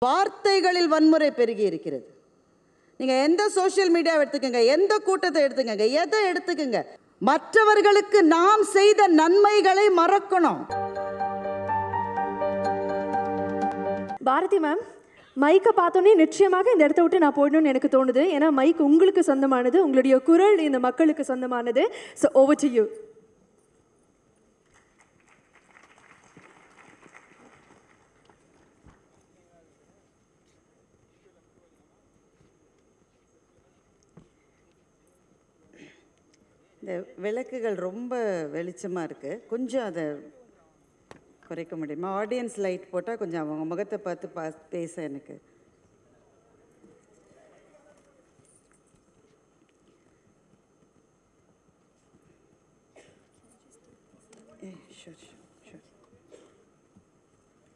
வார்த்தைகளில் வன்முறை பெருகி இருக்கிறது. நீங்கள் எந்த சோஷியல் மீடியாவை எடுத்துக்கங்க, எந்த கூட்டத்தை எடுத்துக்கங்க, எதை எடுத்துக்கங்க, மற்றவர்களுக்கு நாம் செய்த நன்மைகளை மறக்கணும். பாரதி மேம், மைக்கை பார்த்தோன்னே நிச்சயமாக இந்த இடத்த விட்டு நான் போயிடணும்னு எனக்கு தோணுது. ஏன்னா மைக் உங்களுக்கு சொந்தமானது, உங்களுடைய குரல் இந்த மக்களுக்கு சொந்தமானது. So over to you. இந்த விளக்குகள் ரொம்ப வெளிச்சமாக இருக்குது, கொஞ்சம் அதை குறைக்க முடியுமா? ஆடியன்ஸ் லைட் போட்டால் கொஞ்சம் அவங்க முகத்தை பார்த்து பேச எனக்கு.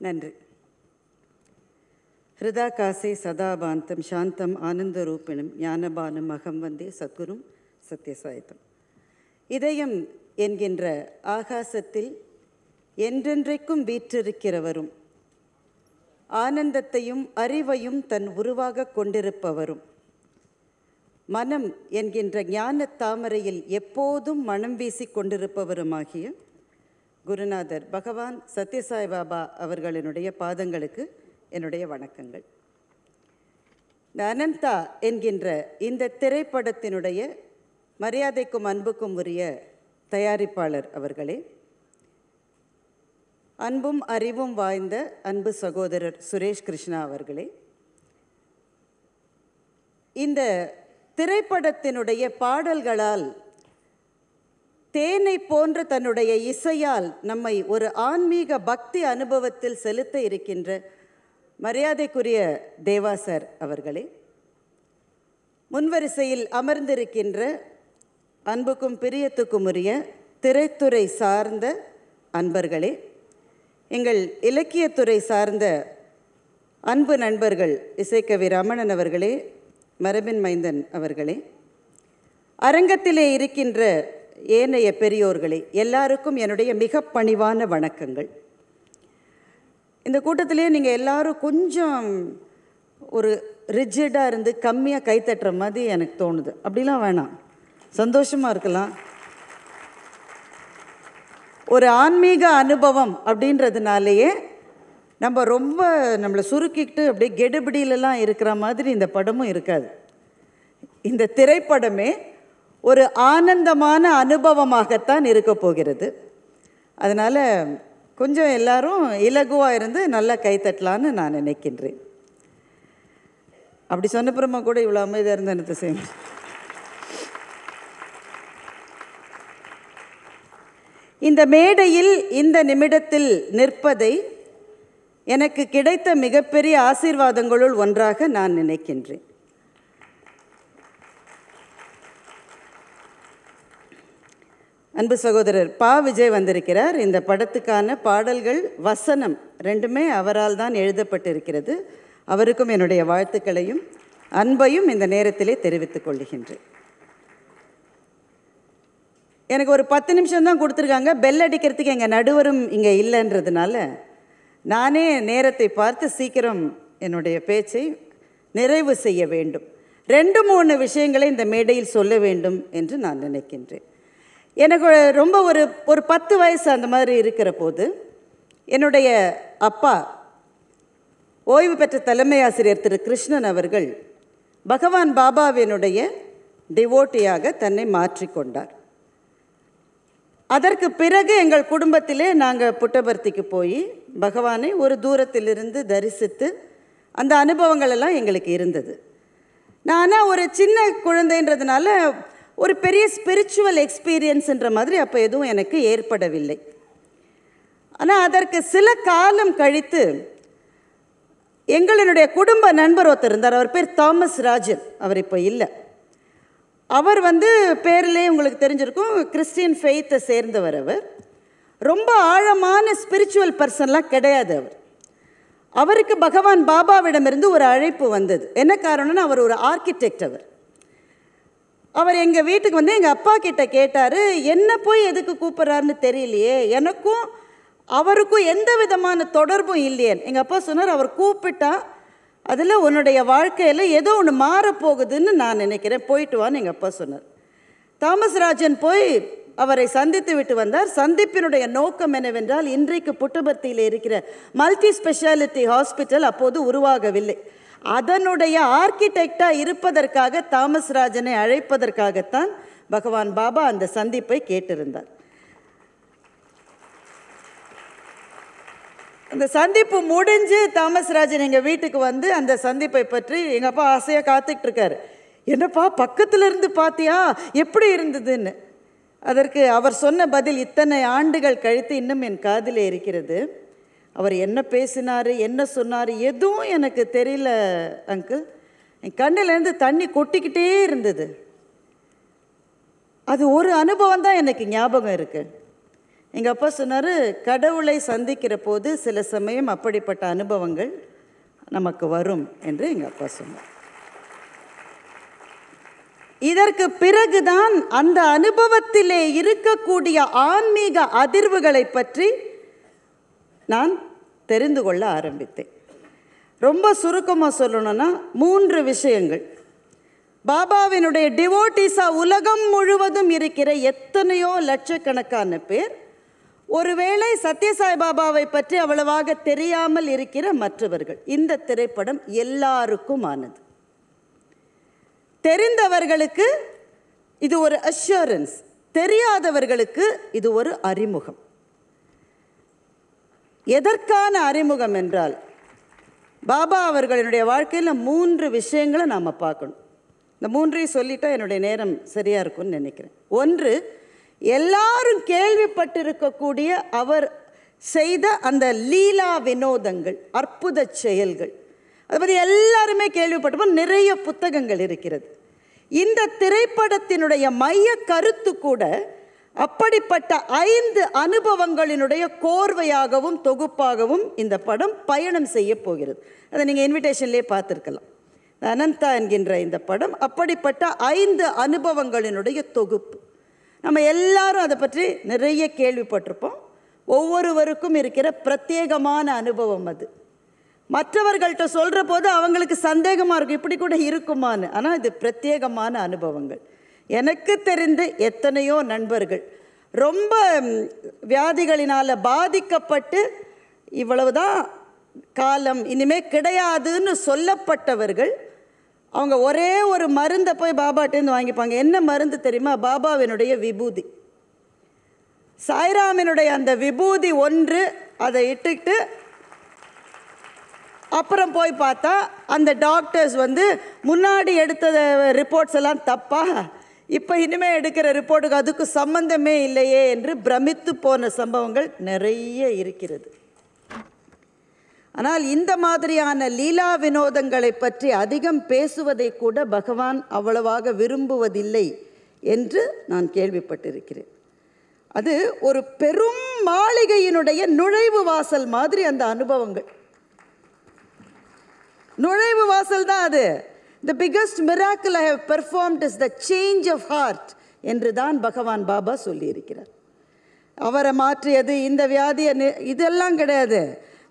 நன்றி. ஹிருதா காசே சதாபாந்தம் சாந்தம் ஆனந்த ரூபிணம் ஞானபானம் அகம் வந்தே சத்குரும் சத்யசாயித்தம். இதயம் என்கின்ற ஆகாசத்தில் என்றென்றைக்கும் வீற்றிருக்கிறவரும், ஆனந்தத்தையும் அறிவையும் தன் உருவாக கொண்டிருப்பவரும், மனம் என்கின்ற ஞான தாமரையில் எப்போதும் மனம் வீசி கொண்டிருப்பவருமாகிய குருநாதர் பகவான் சத்யசாய் பாபா அவர்களினுடைய பாதங்களுக்கு என்னுடைய வணக்கங்கள். இந்த அனந்தா என்கின்ற இந்த திரைப்படத்தினுடைய மரியாதைக்கும் அன்புக்கும் உரிய தயாரிப்பாளர் அவர்களே, அன்பும் அறிவும் வாய்ந்த அன்பு சகோதரர் சுரேஷ் கிருஷ்ணா அவர்களே, இந்த திரைப்படத்தினுடைய பாடல்களால் தேனை போன்ற தன்னுடைய இசையால் நம்மை ஒரு ஆன்மீக பக்தி அனுபவத்தில் செலுத்த இருக்கின்ற மரியாதைக்குரிய தேவா சார் அவர்களே, முன்வரிசையில் அமர்ந்திருக்கின்ற அன்புக்கும் பிரியத்துக்கும் உரிய திரைத்துறை சார்ந்த அன்பர்களே, எங்கள் இலக்கியத்துறை சார்ந்த அன்பு நண்பர்கள் இசைக்கவி ரமணன் அவர்களே, மரபின் மைந்தன் அவர்களே, அரங்கத்திலே இருக்கின்ற ஏனைய பெரியோர்களே, எல்லாருக்கும் என்னுடைய மிக பணிவான வணக்கங்கள். இந்த கூட்டத்திலே நீங்கள் எல்லாரும் கொஞ்சம் ஒரு ரிஜிடாக இருந்து கம்மியாக கைத்தட்டுற மாதிரி எனக்கு தோணுது. அப்படிலாம் வேணாம், சந்தோஷமாக இருக்கலாம். ஒரு ஆன்மீக அனுபவம் அப்படின்றதுனாலேயே நம்ம ரொம்ப நம்மளை சுருக்கிக்கிட்டு அப்படியே கெடுபிடியிலலாம் இருக்கிற மாதிரி இந்த படமும் இருக்காது. இந்த திரைப்படமே ஒரு ஆனந்தமான அனுபவமாகத்தான் இருக்க போகிறது. அதனால் கொஞ்சம் எல்லாரும் இலகுவாக இருந்து நல்லா கைத்தட்டலான்னு நான் நினைக்கின்றேன். அப்படி சொன்னப்புறமா கூட இவ்வளோ அமைதியாக இருந்து எனக்கு செய்யணும். இந்த மேடையில் இந்த நிமிடத்தில் நிற்பதை எனக்கு கிடைத்த மிகப்பெரிய ஆசீர்வாதங்களுள் ஒன்றாக நான் நினைக்கின்றேன். அன்பு சகோதரர் பா விஜய் வந்திருக்கிறார். இந்த படத்துக்கான பாடல்கள் வசனம் ரெண்டுமே அவரால் தான் எழுதப்பட்டிருக்கிறது. அவருக்கும் என்னுடைய வாழ்த்துக்களையும் அன்பையும் இந்த நேரத்திலே தெரிவித்துக் கொள்கின்றேன். எனக்கு ஒரு 10 நிமிஷம் தான் கொடுத்துருக்காங்க. பெல் அடிக்கிறதுக்கு எங்கள் நடுவரும் இங்கே இல்லைன்றதுனால நானே நேரத்தை பார்த்து சீக்கிரம் என்னுடைய பேச்சை நிறைவு செய்ய வேண்டும். 2-3 விஷயங்களை இந்த மேடையில் சொல்ல வேண்டும் என்று நான் நினைக்கின்றேன். எனக்கு ரொம்ப ஒரு 10 வயசு அந்த மாதிரி இருக்கிற போது என்னுடைய அப்பா ஓய்வு பெற்ற தலைமை ஆசிரியர் திரு கிருஷ்ணன் அவர்கள் பகவான் பாபாவினுடைய டிவோட்டியாக தன்னை மாற்றிக்கொண்டார். அதற்கு பிறகு எங்கள் குடும்பத்திலே நாங்கள் புட்டபர்த்திக்கு போய் பகவானை ஒரு தூரத்திலிருந்து தரிசித்து அந்த அனுபவங்கள் எல்லாம் எங்களுக்கு இருந்தது. நான் ஒரு சின்ன குழந்தைன்றதுனால ஒரு பெரிய ஸ்பிரிச்சுவல் எக்ஸ்பீரியன்ஸுன்ற மாதிரி அப்போ எதுவும் எனக்கு ஏற்படவில்லை. ஆனால் அதற்கு சில காலம் கழித்து எங்களுடைய குடும்ப நண்பர் ஒருத்தர் இருந்தார். அவர் பேர் தாமஸ் ராஜன். அவர் இப்போ இல்லை. அவர் பேரிலே உங்களுக்கு தெரிஞ்சிருக்கும், கிறிஸ்டியன் ஃபெய்த்தை சேர்ந்தவர். அவர் ரொம்ப ஆழமான ஸ்பிரிச்சுவல் பர்சன்லாம் கிடையாது. அவருக்கு பகவான் பாபாவிடமிருந்து ஒரு அழைப்பு வந்தது. என்ன காரணம்னா, அவர் ஒரு ஆர்கிடெக்ட். அவர் எங்கள் வீட்டுக்கு எங்கள் அப்பா கிட்ட கேட்டார், என்ன போய் எதுக்கு கூப்பிட்றாருன்னு தெரியலையே, எனக்கும் அவருக்கும் எந்த விதமான தொடர்பும் இல்லையே. எங்கள் அப்பா சொன்னார், அவர் கூப்பிட்டா அதில் உன்னுடைய வாழ்க்கையில் ஏதோ ஒன்று மாறப்போகுதுன்னு நான் நினைக்கிறேன், போயிட்டு வான்னு எங்கள் அப்பா சொன்னார். தாமஸ் ராஜன் போய் அவரை சந்தித்து விட்டு வந்தார். சந்திப்பினுடைய நோக்கம் என்னவென்றால், இன்றைக்கு புட்டபர்த்தியில் இருக்கிற மல்டி ஸ்பெஷாலிட்டி ஹாஸ்பிட்டல் அப்போது உருவாகவில்லை. அதனுடைய ஆர்கிடெக்டாக இருப்பதற்காக தாமஸ் ராஜனை அழைப்பதற்காகத்தான் பகவான் பாபா அந்த சந்திப்பை கேட்டிருந்தார். அந்த சந்திப்பு முடிஞ்சு தாமஸ் ராஜன் எங்கள் வீட்டுக்கு வந்து அந்த சந்திப்பை பற்றி எங்கள் அப்பா ஆசையாக காத்துக்கிட்டு இருக்காரு. என்னப்பா பக்கத்தில் இருந்து பார்த்தியா, எப்படி இருந்ததுன்னு. அதற்கு அவர் சொன்ன பதில் இத்தனை ஆண்டுகள் கழித்து இன்னும் என் காதிலே இருக்கிறது. அவர் என்ன பேசினார், என்ன சொன்னார், எதுவும் எனக்கு தெரியல அங்கிள். என் கண்ணிலேருந்து தண்ணி கொட்டிக்கிட்டே இருந்தது. அது ஒரு அனுபவம் தான் எனக்கு ஞாபகம் இருக்குது. எங்கள் அப்பா சொன்னார், கடவுளை சந்திக்கிற போது சில சமயம் அப்படிப்பட்ட அனுபவங்கள் நமக்கு வரும் என்று எங்கள் அப்பா சொன்னார். இதற்கு பிறகுதான் அந்த அனுபவத்திலே இருக்கக்கூடிய ஆன்மீக அதிர்வுகளை பற்றி நான் தெரிந்து கொள்ள ஆரம்பித்தேன். ரொம்ப சுருக்கமாக சொல்லணும்னா 3 விஷயங்கள். பாபாவினுடைய டிவோட்டிஸா உலகம் முழுவதும் இருக்கிற எத்தனையோ லட்சக்கணக்கான பேர், ஒருவேளை சத்யசாய் பாபாவை பற்றி அவ்வளவாக தெரியாமல் இருக்கிற மற்றவர்கள். இந்த திரைப்படம் எல்லாருக்கும் ஆனது. தெரிந்தவர்களுக்கு இது ஒரு அஷ்யூரன்ஸ், தெரியாதவர்களுக்கு இது ஒரு அறிமுகம். எதற்கான அறிமுகம் என்றால், பாபா அவர்களினுடைய வாழ்க்கையில் 3 விஷயங்களை நாம் பார்க்கணும். இந்த 3ஐயும் சொல்லிட்டா என்னுடைய நேரம் சரியாக இருக்கும்னு நினைக்கிறேன். 1, எல்லாரும் கேள்விப்பட்டிருக்கக்கூடிய அவர் செய்த அந்த லீலா வினோதங்கள், அற்புத செயல்கள், அதை பற்றி எல்லாருமே கேள்விப்பட்டப்போ நிறைய புத்தகங்கள் இருக்கிறது. இந்த திரைப்படத்தினுடைய மைய கருத்து கூட அப்படிப்பட்ட 5 அனுபவங்களினுடைய கோர்வையாகவும் தொகுப்பாகவும் இந்த படம் பயணம் செய்ய போகிறது. அதை நீங்கள் இன்விடேஷன்லேயே பார்த்துருக்கலாம். அனந்தா என்கின்ற இந்த படம் அப்படிப்பட்ட 5 அனுபவங்களினுடைய தொகுப்பு. நம்ம எல்லாரும் அதை பற்றி நிறைய கேள்விப்பட்டிருப்போம். ஒவ்வொருவருக்கும் இருக்கிற பிரத்யேகமான அனுபவம் அது. மற்றவர்கள்ட்ட சொல்கிற போது அவங்களுக்கு சந்தேகமாக இருக்கும், இப்படி கூட இருக்குமான்னு. ஆனால் இது பிரத்யேகமான அனுபவங்கள். எனக்கு தெரிந்து எத்தனையோ நண்பர்கள் ரொம்ப வியாதிகளினால் பாதிக்கப்பட்டு இவ்வளவுதான் காலம், இனிமேல் கிடையாதுன்னு சொல்லப்பட்டவர்கள், அவங்க ஒரே ஒரு மருந்தை போய் பாபாட்டேருந்து வாங்கிப்பாங்க. என்ன மருந்து தெரியுமா? பாபாவினுடைய விபூதி. சாய்ராமினுடைய அந்த விபூதி ஒன்று, அதை இட்டுக்கிட்டு அப்புறம் போய் பார்த்தா அந்த டாக்டர்ஸ் வந்து முன்னாடி எடுத்த ரிப்போர்ட்ஸ் எல்லாம் தப்பா, இப்போ இனிமேல் எடுக்கிற ரிப்போர்ட்டுக்கு அதுக்கு சம்பந்தமே இல்லையே என்று பிரமித்து போன சம்பவங்கள் நிறைய இருக்கிறது. ஆனால் இந்த மாதிரியான லீலா வினோதங்களை பற்றி அதிகம் பேசுவதை கூட பகவான் அவ்வளவாக விரும்புவதில்லை என்று நான் கேள்விப்பட்டிருக்கிறேன். அது ஒரு பெரும் மாளிகையினுடைய நுழைவு வாசல் மாதிரி அந்த அனுபவங்கள். நுழைவு வாசல் தான் அது. The biggest miracle I have performed is the change of heart என்று தான் பகவான் பாபா சொல்லியிருக்கிறார். அவரை மாற்றியது, இந்த வியாதியை, இதெல்லாம் கிடையாது.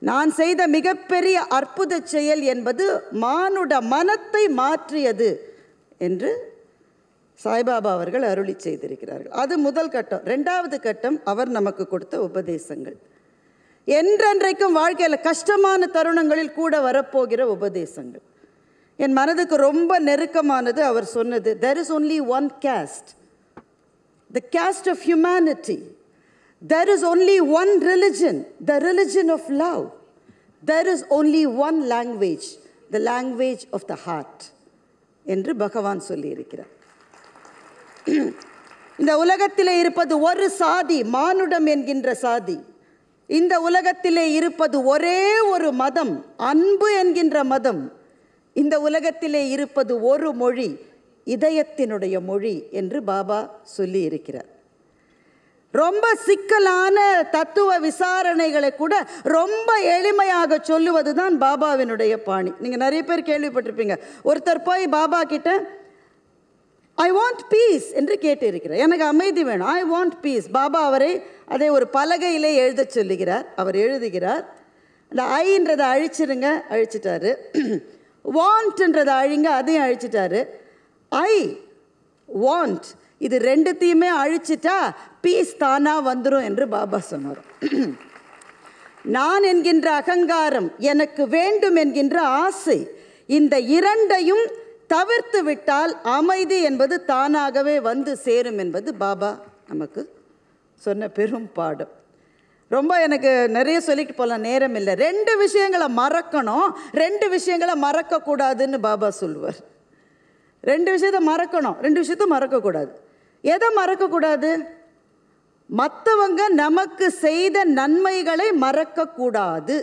நான் செய்த மிகப்பெரிய அற்புத செயல் என்பது மானுட மனத்தை மாற்றியது என்று சாய்பாபா அவர்கள் அருளி செய்திருக்கிறார்கள். அது முதல் கட்டம். 2வது கட்டம் அவர் நமக்கு கொடுத்த உபதேசங்கள். என்றென்றைக்கும் வாழ்க்கையில் கஷ்டமான தருணங்களில் கூட வரப்போகிற உபதேசங்கள். என் மனதுக்கு ரொம்ப நெருக்கமானது அவர் சொன்னது, there is only one caste, the caste of humanity. There is only one religion, the religion of love. There is only one language, the language of the heart என்று பகவான் சொல்லியிருக்கிறார். இந்த உலகத்திலே இருப்பது ஒரு சாதி, மானுடம் என்கின்ற சாதி. இந்த உலகத்திலே இருப்பது ஒரே ஒரு மதம், அன்பு என்கின்ற மதம். இந்த உலகத்திலே இருப்பது ஒரு மொழி, இதயத்தினுடைய மொழி என்று பாபா சொல்லி இருக்கிறார். ரொம்ப சிக்கலான தத்துவ விசாரணைகளை கூட ரொம்ப எளிமையாக சொல்லுவது தான் பாபாவினுடைய பாணி. நீங்கள் நிறைய பேர் கேள்விப்பட்டிருப்பீங்க. ஒருத்தர் போய் பாபா கிட்ட ஐ வாண்ட் பீஸ் என்று கேட்டிருக்கிறார். எனக்கு அமைதி வேணும், ஐ வாண்ட் பீஸ். பாபா அவரை அதை ஒரு பலகையிலே எழுத சொல்லுகிறார். அவர் எழுதுகிறார். அந்த ஐன்றதை அழிச்சிருங்க, அழிச்சிட்டாரு. வாண்ட்ன்றதை அழிங்க, அதையும் அழிச்சிட்டாரு. ஐ வாண்ட், இது ரெண்டுத்தையுமே அழிச்சிட்டா பீஸ் தானா வந்துடும் என்று பாபா சொன்னார். நான் என்கின்ற அகங்காரம், எனக்கு வேண்டும் என்கின்ற ஆசை, இந்த இரண்டையும் தவிர்த்து விட்டால் அமைதி என்பது தானாகவே வந்து சேரும் என்பது பாபா நமக்கு சொன்ன பெரும் பாடம். ரொம்ப எனக்கு நிறைய சொல்லிட்டு போகலாம், நேரம் இல்லை. 2 விஷயங்களை மறக்கணும், 2 விஷயங்களை மறக்கக்கூடாதுன்னு பாபா சொல்லுவார். 2 விஷயத்தை மறக்கணும், 2 விஷயத்த மறக்கக்கூடாது. எதை மறக்கக்கூடாது? மற்றவங்க நமக்கு செய்த நன்மைகளை மறக்கக்கூடாது.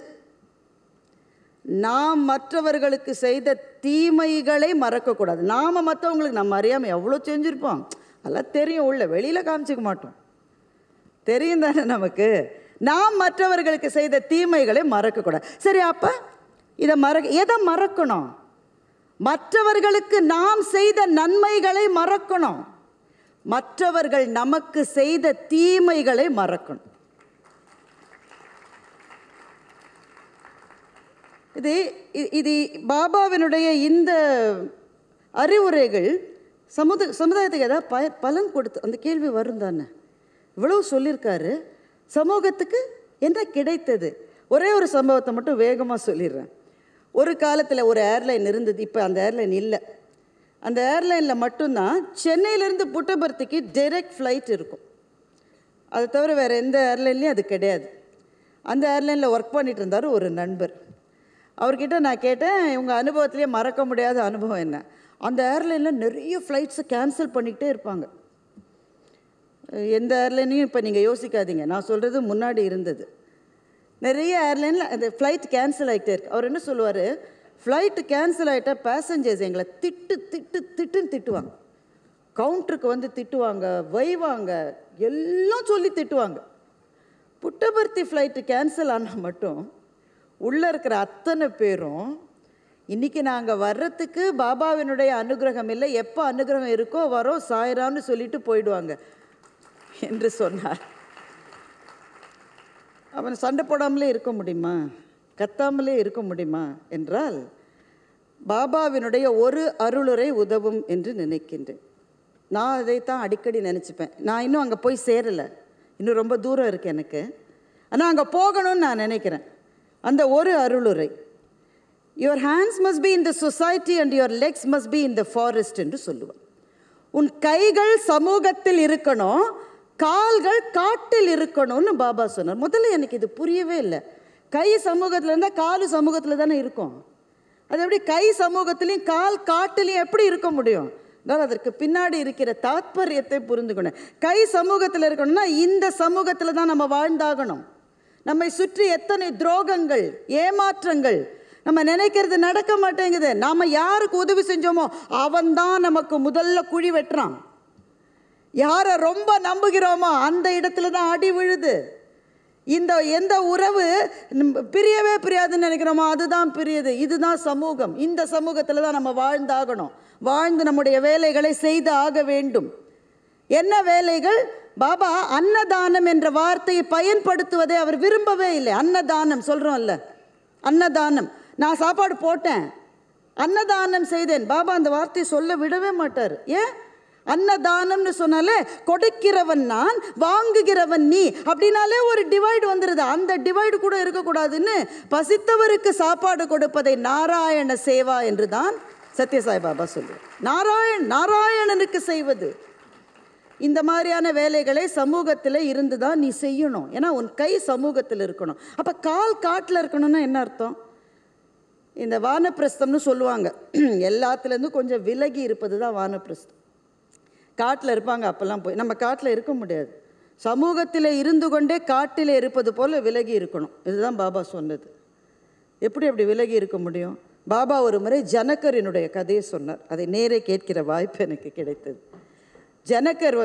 நாம் மற்றவர்களுக்கு செய்த தீமைகளை மறக்கக்கூடாது. நாம் மற்றவங்களுக்கு நம்ம அறியாமல் எவ்வளோ செஞ்சுருப்போம், அதெல்லாம் தெரியும், உள்ள வெளியில் காமிச்சிக்க மாட்டோம், தெரியும் தானே நமக்கு. நாம் மற்றவர்களுக்கு செய்த தீமைகளை மறக்கக்கூடாது. சரி, அப்போ எதை மறக்கணும்? மற்றவர்களுக்கு நாம் செய்த நன்மைகளை மறக்கணும், மற்றவர்கள் நமக்கு செய்த தீமைகளை மறக்கணும். இது பாபாவினுடைய இந்த அறிவுரைகள் சமுதாயத்துக்கு ஏதாவது பலன் கொடுத்து, அந்த கேள்வி வரும் தானே. இவ்வளவு சொல்லியிருக்காரு, சமூகத்துக்கு என்ன கிடைத்தது? ஒரே ஒரு சம்பவத்தை மட்டும் வேகமாக சொல்லிடுறேன். ஒரு காலத்தில் ஒரு ஏர்லைன் இருந்தது, இப்போ அந்த ஏர்லைன் இல்லை. அந்த ஏர்லைனில் மட்டும்தான் சென்னையிலேருந்து புட்டபர்த்திக்கு டைரக்ட் ஃப்ளைட் இருக்கும். அதை தவிர வேறு எந்த ஏர்லைன்லேயும் அது கிடையாது. அந்த ஏர்லைனில் ஒர்க் பண்ணிகிட்டு இருந்தார் ஒரு நண்பர். அவர்கிட்ட நான் கேட்டேன், உங்கள் அனுபவத்திலேயே மறக்க முடியாத அனுபவம் என்ன? அந்த ஏர்லைனில் நிறைய ஃப்ளைட்ஸை கேன்சல் பண்ணிக்கிட்டே இருப்பாங்க. எந்த ஏர்லைனையும் இப்போ நீங்கள் யோசிக்காதீங்க, நான் சொல்கிறது முன்னாடி இருந்தது. நிறைய ஏர்லைனில் அந்த ஃப்ளைட் கேன்சல் ஆகிட்டே இருக்கு. அவர் என்ன சொல்லுவார், ஃப்ளைட்டு கேன்சல் ஆகிட்டா பேசஞ்சர்ஸ் எங்களை திட்டுன்னு திட்டுவாங்க, கவுண்டருக்கு வந்து திட்டுவாங்க, வைவாங்க, எல்லாம் சொல்லி திட்டுவாங்க. புட்டபர்த்தி ஃப்ளைட்டு கேன்சல் ஆனால் மட்டும் உள்ளே இருக்கிற அத்தனை பேரும் இன்றைக்கி நாங்கள் வர்றதுக்கு பாபாவினுடைய அனுகிரகம் இல்லை, எப்போ அனுகிரகம் இருக்கோ வரோம், சாயிரான்னு சொல்லிட்டு போயிடுவாங்க என்று சொன்னார். அவன் சண்டை போடாமலே இருக்க முடியுமா, கத்தாமலே இருக்க முடியுமா என்றால், பாபாவினுடைய ஒரு அருளுரை உதவும் என்று நினைக்கின்றேன். நான் அதைத்தான் அடிக்கடி நினச்சிப்பேன். நான் இன்னும் அங்கே போய் சேரலை, இன்னும் ரொம்ப தூரம் இருக்குது எனக்கு, ஆனால் அங்கே போகணும்னு நான் நினைக்கிறேன். அந்த ஒரு அருளுரை, your hands must be in the society and your legs must be in the forest என்று சொல்லுவான். உன் கைகள் சமூகத்தில் இருக்கணும், கால்கள் காட்டில் இருக்கணும்னு பாபா சொன்னார். முதல்ல எனக்கு இது புரியவே இல்லை. கை சமூகத்தில் இருந்தால் கால் சமூகத்தில் தானே இருக்கும், அது எப்படி கை சமூகத்திலையும் கால் காட்டிலையும் எப்படி இருக்க முடியும்? அதனால் அதற்கு பின்னாடி இருக்கிற தாத்பரியத்தை புரிந்துக்கணும். கை சமூகத்தில் இருக்கணும்னா இந்த சமூகத்தில் தான் நம்ம வாழ்ந்தாகணும். நம்மை சுற்றி எத்தனை துரோகங்கள், ஏமாற்றங்கள், நம்ம நினைக்கிறது நடக்க மாட்டேங்குது. நாம் யாருக்கு உதவி செஞ்சோமோ அவன்தான் நமக்கு முதல்ல குழி வெட்டுறான். யாரை ரொம்ப நம்புகிறோமோ அந்த இடத்துல தான் அடி விழுது. எந்த உறவு பிரியவே பிரியாதுன்னு நினைக்கிறோமோ அதுதான் பிரியுது. இதுதான் சமூகம். இந்த சமூகத்தில் தான் நம்ம வாழ்ந்தாகணும். வாழ்ந்து நம்முடைய வேலைகளை செய்து ஆக வேண்டும். என்ன வேலைகள்? பாபா அன்னதானம் என்ற வார்த்தையை பயன்படுத்துவதை அவர் விரும்பவே இல்லை. அன்னதானம் சொல்கிறோம்ல, அன்னதானம், நான் சாப்பாடு போட்டேன், அன்னதானம் செய்தேன், பாபா அந்த வார்த்தையை சொல்ல விடவே மாட்டார். ஏன்? அன்னதானம்னு சொன்னாலே கொடுக்கிறவன் நான், வாங்குகிறவன் நீ, அப்படின்னாலே ஒரு டிவைடு வந்துடுது. அந்த டிவைடு கூட இருக்கக்கூடாதுன்னு பசித்தவருக்கு சாப்பாடு கொடுப்பதை நாராயண சேவா என்று தான் சத்யசாய் பாபா சொல்லுவார். நாராயணனுக்கு செய்வது. இந்த மாதிரியான வேலைகளை சமூகத்தில் இருந்து தான் நீ செய்யணும். ஏன்னா உன் கை சமூகத்தில் இருக்கணும். அப்போ கால் காட்டில் இருக்கணும்னா என்ன அர்த்தம்? இந்த வானப்பிரஸ்தம்னு சொல்லுவாங்க, எல்லாத்துலேருந்து கொஞ்சம் விலகி இருப்பது தான் வானப்பிரஸ்தம். காட்டில் இருப்பாங்க, அப்போல்லாம் போய் நம்ம காட்டில் இருக்க முடியாது. சமூகத்தில் இருந்து கொண்டே காட்டில் இருப்பது போல் விலகி இருக்கணும். இதுதான் பாபா சொன்னது. எப்படி அப்படி விலகி இருக்க முடியும்? பாபா ஒரு முறை ஜனகரினுடைய கதையை சொன்னார். அதை நேரே கேட்கிற வாய்ப்பு எனக்கு கிடைத்தது. ஜனகர்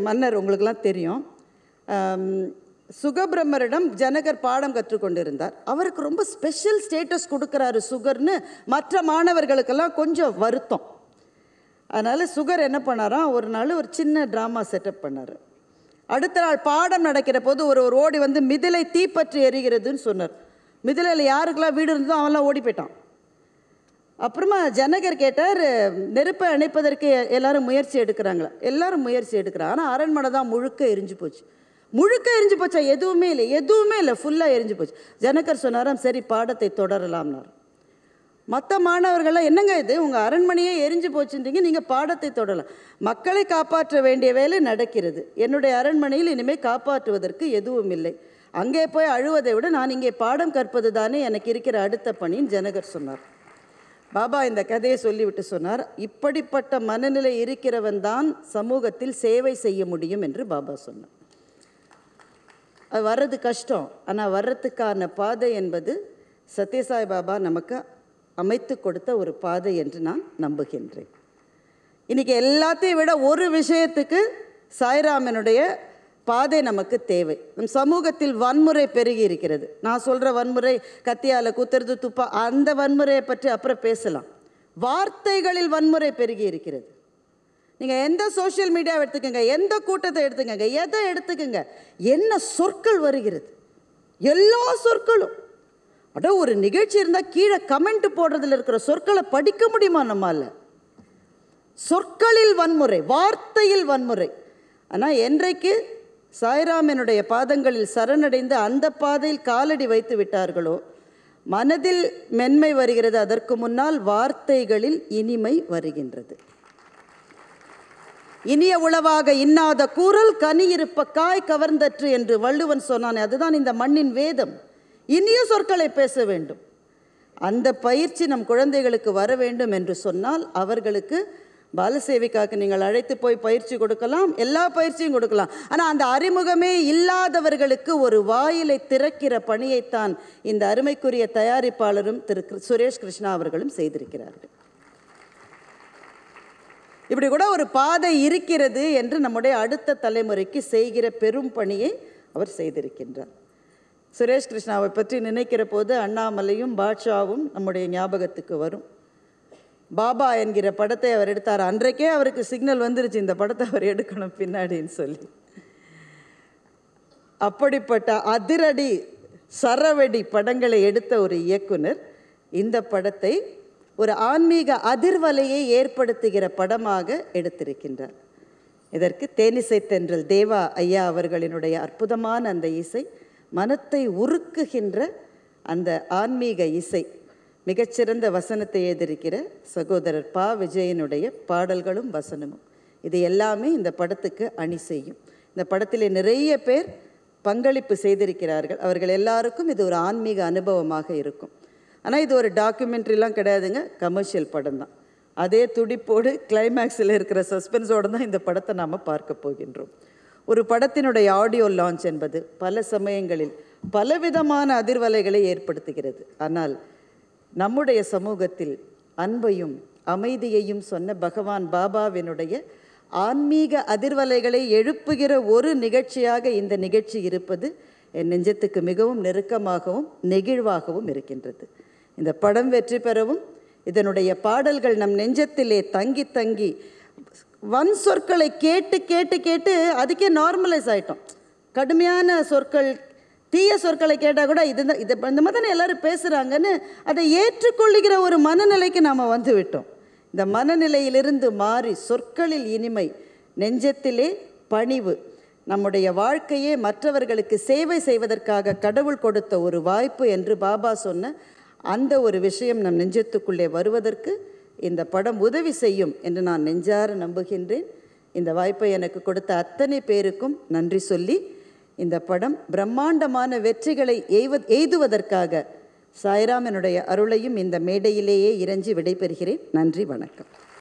மன்னர், உங்களுக்கெல்லாம் தெரியும். சுகபிரம்மரிடம் ஜனகர் பாடம் கற்றுக்கொண்டிருந்தார். அவருக்கு ரொம்ப ஸ்பெஷல் ஸ்டேட்டஸ் கொடுக்குறாரு சுகர்னு மற்ற மாணவர்களுக்கெல்லாம் கொஞ்சம் வருத்தம். அதனால் சுகர் என்ன பண்ணாராம், ஒரு நாள் ஒரு சின்ன ட்ராமா செட்டப் பண்ணார். அடுத்த நாள் பாடம் நடக்கிற போது ஒரு ஓடி மிதிலை தீப்பற்றி எரிகிறதுன்னு சொன்னார். மிதிலையில் யாருக்கெல்லாம் வீடு இருந்ததோ அவன்லாம் ஓடி போயிட்டான். அப்புறமா ஜனகர் கேட்டார், நெருப்பை அணைப்பதற்கு எல்லாரும் முயற்சி எடுக்கிறாங்களா? எல்லாரும் முயற்சி எடுக்கிறாங்க. ஆனால் அரண்மனை தான் முழுக்க எரிஞ்சு போச்சு. முழுக்க எரிஞ்சு போச்சா? எதுவுமே இல்லை, ஃபுல்லாக எரிஞ்சு போச்சு. ஜனகர் சொன்னாராம், சரி பாடத்தை தொடரலாம்னார். மற்ற மாணவர்கள்லாம், என்னங்க இது, உங்கள் அரண்மனையே எரிஞ்சு போச்சுன்றீங்க, நீங்கள் பாடத்தை தொடரலாம். மக்களை காப்பாற்ற வேண்டிய வேலை நடக்கிறது. என்னுடைய அரண்மனையில் இனிமேல் காப்பாற்றுவதற்கு எதுவும் இல்லை. அங்கே போய் அழுவதை விட நான் இங்கே பாடம் கற்பது தானே எனக்கு இருக்கிற அடுத்த பணின்னு ஜனகர் சொன்னார். பாபா இந்த கதையை சொல்லிவிட்டு சொன்னார், இப்படிப்பட்ட மனநிலை இருக்கிறவன் தான் சமூகத்தில் சேவை செய்ய முடியும் என்று பாபா சொன்னார். அது வர்றது கஷ்டம், ஆனால் வர்றதுக்கான பாதை என்பது சத்யசாய் பாபா நமக்கு அமைத்து கொடுத்த ஒரு பாதை என்று நான் நம்புகின்றேன். இன்றைக்கி எல்லாத்தையும் விட ஒரு விஷயத்துக்கு சாய்ராமனுடைய பாதை நமக்கு தேவை. நம் சமூகத்தில் வன்முறை பெருகி இருக்கிறது. நான் சொல்கிற வன்முறை கத்தியால் குத்துறது, துப்பா, அந்த வன்முறையை பற்றி அப்புறம் பேசலாம். வார்த்தைகளில் வன்முறை பெருகி இருக்கிறது. நீங்கள் எந்த சோஷியல் மீடியாவை எடுத்துக்கோங்க, எந்த கூட்டத்தை எடுத்துக்கோங்க, எதை எடுத்துக்கோங்க, என்ன சொற்கள் வருகிறது, எல்லா சொற்களும். அட ஒரு நிகழ்ச்சி இருந்தால் கீழே கமெண்ட் போடுறதுல இருக்கிற சொற்களை படிக்க முடியுமா நம்மால்? சொற்களில் வன்முறை, வார்த்தையில் வன்முறை. ஆனால் என்றைக்கு சாய்ராமனுடைய பாதங்களில் சரணடைந்து அந்த பாதையில் காலடி வைத்து விட்டார்களோ மனதில் மென்மை வருகிறது. அதற்கு முன்னால் வார்த்தைகளில் இனிமை வருகின்றது. இனிய உளவாக இன்னாத கூறல் கனி இருப்ப காய் கவர்ந்தற்று என்று வள்ளுவன் சொன்னானே, அதுதான் இந்த மண்ணின் வேதம். இனிய சொற்களை பேச வேண்டும். அந்த பயிற்சி நம் குழந்தைகளுக்கு வர வேண்டும் என்று சொன்னால் அவர்களுக்கு பாலசேவிக்காக்கு நீங்கள் அழைத்து போய் பயிற்சி கொடுக்கலாம், எல்லா பயிற்சியும் கொடுக்கலாம். ஆனால் அந்த அறிமுகமே இல்லாதவர்களுக்கு ஒரு வாயிலை திறக்கிற பணியைத்தான் இந்த அருமைக்குரிய தயாரிப்பாளரும் திரு சுரேஷ் கிருஷ்ணா அவர்களும் செய்திருக்கிறார்கள். இப்படி கூட ஒரு பாதை இருக்கிறது என்று நம்முடைய அடுத்த தலைமுறைக்கு செய்கிற பெரும் பணியை அவர் செய்திருக்கின்றார். சுரேஷ் கிருஷ்ணாவை பற்றி நினைக்கிற போது அண்ணாமலையும் பாட்ஷாவும் நம்முடைய ஞாபகத்துக்கு வரும். பாபா என்கிற படத்தை அவர் எடுத்தார். அன்றைக்கே அவருக்கு சிக்னல் வந்துருச்சு, இந்த படத்தை அவர் எடுக்கணும் பின்னாடின்னு சொல்லி. அப்படிப்பட்ட அதிரடி சரவெடி படங்களை எடுத்த ஒரு இயக்குனர் இந்த படத்தை ஒரு ஆன்மீக அதிர்வலையை ஏற்படுத்துகிற படமாக எடுத்திருக்கின்றார். இதற்கு தேனிசை தென்றல் தேவா ஐயா அவர்களினுடைய அற்புதமான அந்த இசை, மனத்தை உருக்குகின்ற அந்த ஆன்மீக இசை, மிகச்சிறந்த வசனத்தை எழுதியிருக்கிற சகோதரர் பா விஜயனுடைய பாடல்களும் வசனமும், இது எல்லாமே இந்த படத்துக்கு அணி செய்யும். இந்த படத்திலே நிறைய பேர் பங்களிப்பு செய்திருக்கிறார்கள். அவர்கள் எல்லாருக்கும் இது ஒரு ஆன்மீக அனுபவமாக இருக்கும். ஆனால் இது ஒரு டாக்குமெண்ட்ரிலாம் கிடையாதுங்க, கமர்ஷியல் படம் தான். அதே துடிப்போடு கிளைமேக்ஸில் இருக்கிற சஸ்பென்ஸோடு தான் இந்த படத்தை நாம் பார்க்க போகின்றோம். ஒரு படத்தினுடைய ஆடியோ லான்ச் என்பது பல சமயங்களில் பலவிதமான அதிர்வலைகளை ஏற்படுத்துகிறது. ஆனால் நம்முடைய சமூகத்தில் அன்பையும் அமைதியையும் சொன்ன பகவான் பாபாவினுடைய ஆன்மீக அதிர்வலைகளை எழுப்புகிற ஒரு நிகழ்ச்சியாக இந்த நிகழ்ச்சி இருப்பது என் நெஞ்சத்துக்கு மிகவும் நெருக்கமாகவும் நெகிழ்வாகவும் இருக்கின்றது. இந்த படம் வெற்றி பெறவும், இதனுடைய பாடல்கள் நம் நெஞ்சத்திலே தங்கி தங்கி வன் சொற்களை கேட்டு கேட்டு கேட்டு அதுக்கே நார்மலைஸ் ஆகிட்டோம். கடுமையான சொற்கள், தீய சொற்களை கேட்டால் கூட இது இந்த மாதிரி தானே எல்லோரும் பேசுகிறாங்கன்னு அதை ஏற்றுக்கொள்ளுகிற ஒரு மனநிலைக்கு நாம் வந்து விட்டோம். இந்த மனநிலையிலிருந்து மாறி சொற்களில் இனிமை, நெஞ்சத்திலே பணிவு, நம்முடைய வாழ்க்கையே மற்றவர்களுக்கு சேவை செய்வதற்காக கடவுள் கொடுத்த ஒரு வாய்ப்பு என்று பாபா சொன்ன அந்த ஒரு விஷயம் நம் நெஞ்சத்துக்குள்ளே வருவதற்கு இந்த படம் உதவி செய்யும் என்று நான் நெஞ்சார நம்புகின்றேன். இந்த வாய்ப்பை எனக்கு கொடுத்த அத்தனை பேருக்கும் நன்றி சொல்லி, இந்த படம் பிரம்மாண்டமான வெற்றிகளை எய்துவதற்காக சாய்ராமனுடைய அருளையும் இந்த மேடையிலேயே இறைஞ்சி விடைபெறுகிறேன். நன்றி, வணக்கம்.